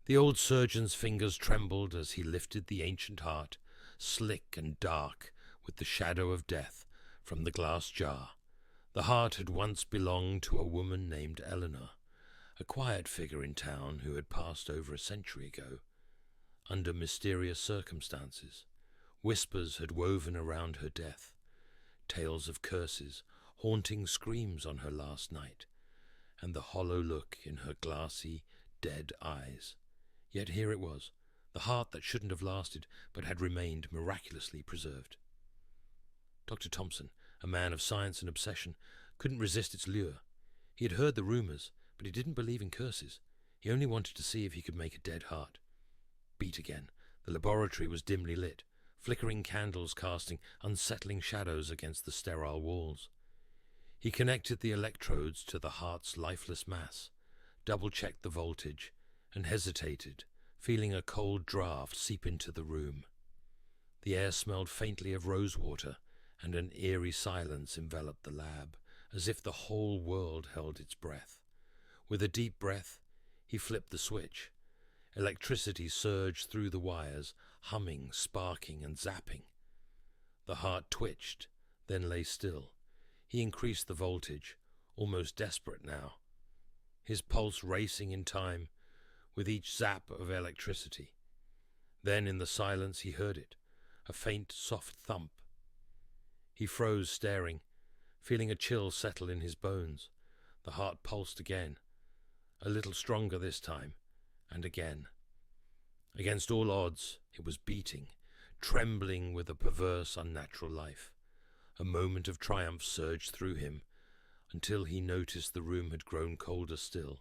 The old surgeon's fingers trembled as he lifted the ancient heart, slick and dark with the shadow of death, from the glass jar. The heart had once belonged to a woman named Eleanor, a quiet figure in town who had passed over a century ago, under mysterious circumstances. Whispers had woven around her death, tales of curses, haunting screams on her last night, and the hollow look in her glassy, dead eyes. Yet here it was, the heart that shouldn't have lasted, but had remained miraculously preserved. Dr. Thompson, a man of science and obsession, couldn't resist its lure. He had heard the rumours, but he didn't believe in curses. He only wanted to see if he could make a dead heart beat again. The laboratory was dimly lit, flickering candles casting unsettling shadows against the sterile walls. He connected the electrodes to the heart's lifeless mass, double-checked the voltage, and hesitated, feeling a cold draught seep into the room. The air smelled faintly of rosewater, and an eerie silence enveloped the lab, as if the whole world held its breath. With a deep breath, he flipped the switch. Electricity surged through the wires, humming, sparking, and zapping. The heart twitched, then lay still. He increased the voltage, almost desperate now, his pulse racing in time with each zap of electricity. Then in the silence he heard it, a faint, soft thump. He froze, staring, feeling a chill settle in his bones. The heart pulsed again, a little stronger this time, and again. Against all odds, it was beating, trembling with a perverse, unnatural life. A moment of triumph surged through him, until he noticed the room had grown colder still,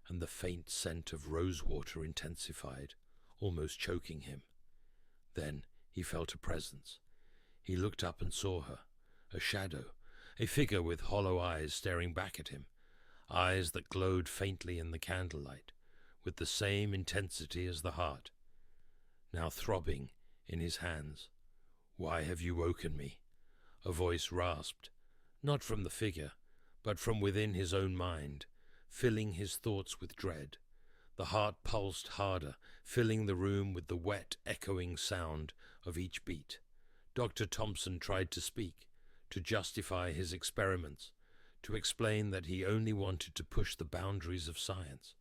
and the faint scent of rosewater intensified, almost choking him. Then he felt a presence. He looked up and saw her, a shadow, a figure with hollow eyes staring back at him, eyes that glowed faintly in the candlelight, with the same intensity as the heart, now throbbing in his hands. "Why have you woken me?" A voice rasped, not from the figure, but from within his own mind, filling his thoughts with dread. The heart pulsed harder, filling the room with the wet, echoing sound of each beat. Dr. Thompson tried to speak, to justify his experiments, to explain that he only wanted to push the boundaries of science.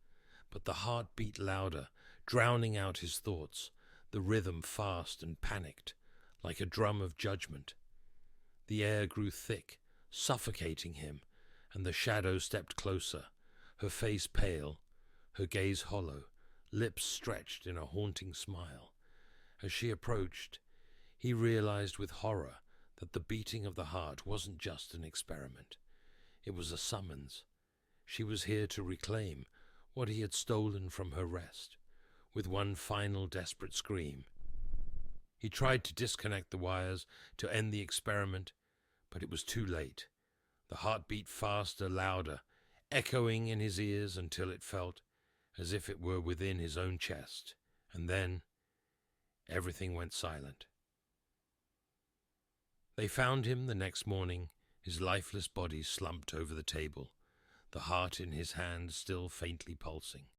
But the heart beat louder, drowning out his thoughts, the rhythm fast and panicked, like a drum of judgment. The air grew thick, suffocating him, and the shadow stepped closer, her face pale, her gaze hollow, lips stretched in a haunting smile. As she approached, he realized with horror that the beating of the heart wasn't just an experiment. It was a summons. She was here to reclaim what he had stolen from her rest. With one final desperate scream, he tried to disconnect the wires, to end the experiment, but it was too late. The heart beat faster, louder, echoing in his ears until it felt as if it were within his own chest. And then everything went silent. They found him the next morning, his lifeless body slumped over the table, the heart in his hand still faintly pulsing.